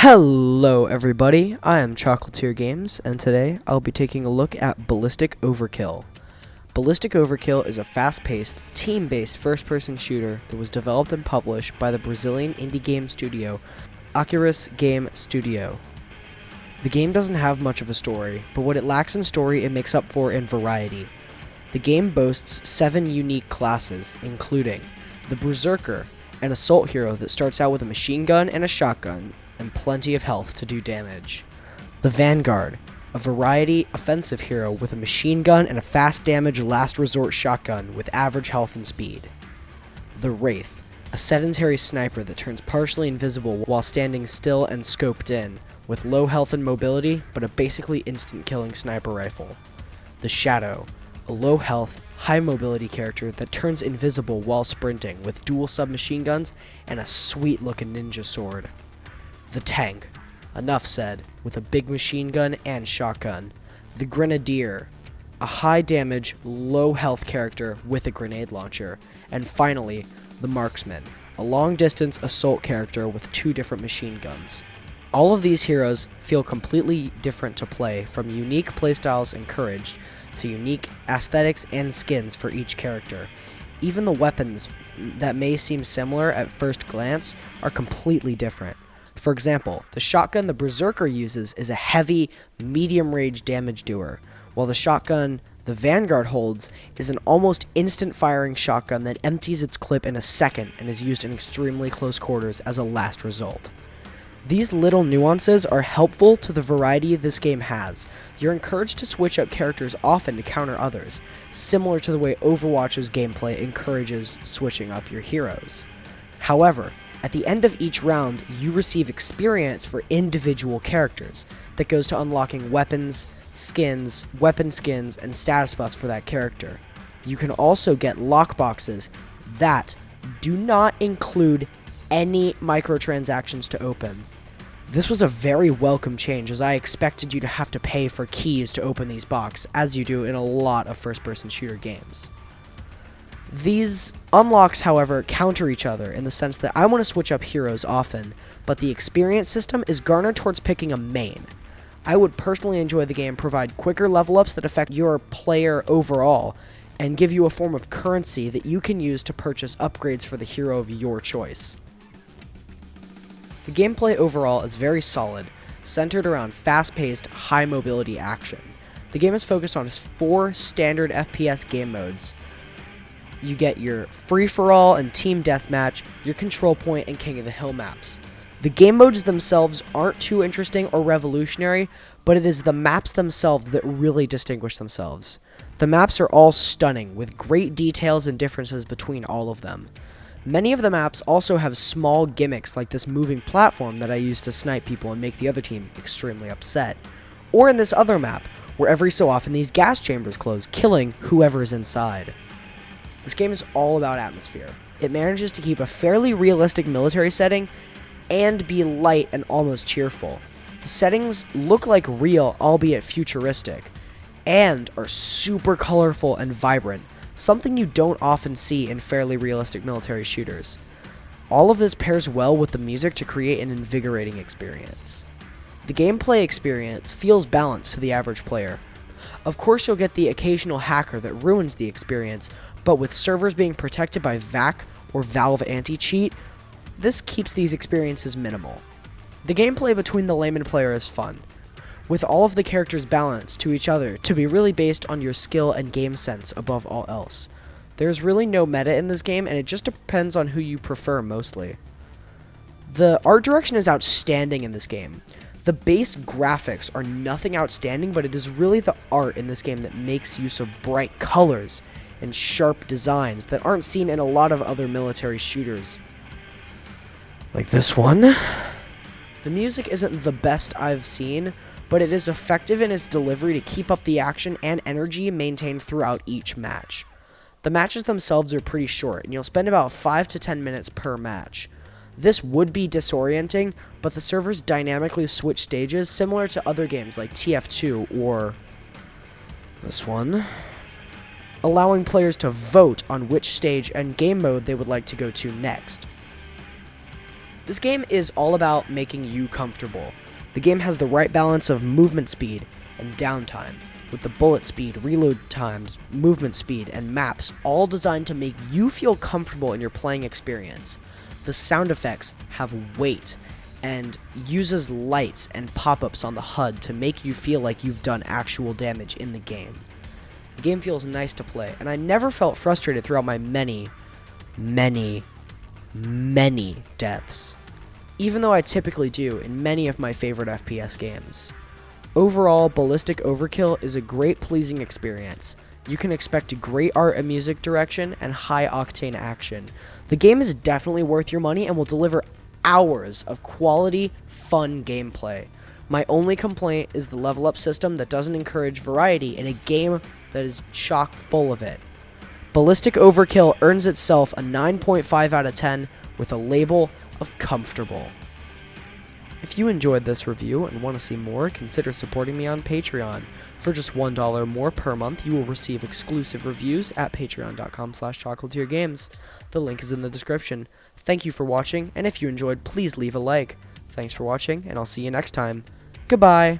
Hello everybody, I am Chocolatier Games, and today I'll be taking a look at Ballistic Overkill. Ballistic Overkill is a fast-paced, team-based first-person shooter that was developed and published by the Brazilian indie game studio, Icarus Game Studio. The game doesn't have much of a story, but what it lacks in story it makes up for in variety. The game boasts 7 unique classes, including the Berserker, an assault hero that starts out with a machine gun and a shotgun, and plenty of health to do damage. The Vanguard, a variety offensive hero with a machine gun and a fast damage last resort shotgun with average health and speed. The Wraith, a sedentary sniper that turns partially invisible while standing still and scoped in, with low health and mobility, but a basically instant killing sniper rifle. The Shadow, a low health, high mobility character that turns invisible while sprinting with dual submachine guns and a sweet looking ninja sword. The Tank, enough said, with a big machine gun and shotgun. The Grenadier, a high damage, low health character with a grenade launcher. And finally, the Marksman, a long distance assault character with 2 different machine guns. All of these heroes feel completely different to play, from unique playstyles encouraged to unique aesthetics and skins for each character. Even the weapons that may seem similar at first glance are completely different. For example, the shotgun the Berserker uses is a heavy, medium-range damage doer, while the shotgun the Vanguard holds is an almost instant-firing shotgun that empties its clip in a second and is used in extremely close quarters as a last result. These little nuances are helpful to the variety this game has. You're encouraged to switch up characters often to counter others, similar to the way Overwatch's gameplay encourages switching up your heroes. However, at the end of each round, you receive experience for individual characters that goes to unlocking weapons, skins, weapon skins, and status buffs for that character. You can also get lockboxes that do not include any microtransactions to open. This was a very welcome change, as I expected you to have to pay for keys to open these boxes, as you do in a lot of first-person shooter games. These unlocks, however, counter each other in the sense that I want to switch up heroes often, but the experience system is garnered towards picking a main. I would personally enjoy the game provide quicker level ups that affect your player overall, and give you a form of currency that you can use to purchase upgrades for the hero of your choice. The gameplay overall is very solid, centered around fast-paced, high-mobility action. The game is focused on 4 standard FPS game modes. You get your free-for-all and team deathmatch, your control point, and King of the Hill maps. The game modes themselves aren't too interesting or revolutionary, but it is the maps themselves that really distinguish themselves. The maps are all stunning, with great details and differences between all of them. Many of the maps also have small gimmicks like this moving platform that I use to snipe people and make the other team extremely upset. Or in this other map, where every so often these gas chambers close, killing whoever is inside. This game is all about atmosphere. It manages to keep a fairly realistic military setting and be light and almost cheerful. The settings look like real, albeit futuristic, and are super colorful and vibrant, something you don't often see in fairly realistic military shooters. All of this pairs well with the music to create an invigorating experience. The gameplay experience feels balanced to the average player. Of course, you'll get the occasional hacker that ruins the experience, but with servers being protected by VAC or Valve anti-cheat, this keeps these experiences minimal. The gameplay between the layman player is fun, with all of the characters balanced to each other to be really based on your skill and game sense above all else. There's really no meta in this game, and it just depends on who you prefer mostly. The art direction is outstanding in this game. The base graphics are nothing outstanding, but it is really the art in this game that makes use of bright colors and sharp designs that aren't seen in a lot of other military shooters. Like this one. The music isn't the best I've seen, but it is effective in its delivery to keep up the action and energy maintained throughout each match. The matches themselves are pretty short, and you'll spend about 5 to 10 minutes per match. This would be disorienting, but the servers dynamically switch stages similar to other games like TF2 or this one, allowing players to vote on which stage and game mode they would like to go to next. This game is all about making you comfortable. The game has the right balance of movement speed and downtime, with the bullet speed, reload times, movement speed, and maps all designed to make you feel comfortable in your playing experience. The sound effects have weight and uses lights and pop-ups on the HUD to make you feel like you've done actual damage in the game. The game feels nice to play, and I never felt frustrated throughout my many deaths, even though I typically do in many of my favorite FPS games. Overall, Ballistic Overkill is a great, pleasing experience. You can expect great art and music direction and high-octane action. The game is definitely worth your money and will deliver hours of quality, fun gameplay. My only complaint is the level-up system that doesn't encourage variety in a game that is chock full of it. Ballistic Overkill earns itself a 9.5 out of 10 with a label of comfortable. If you enjoyed this review and want to see more, consider supporting me on Patreon. For just $1 more per month, you will receive exclusive reviews at patreon.com/chocolatiergames. The link is in the description. Thank you for watching, and if you enjoyed, please leave a like. Thanks for watching, and I'll see you next time. Goodbye!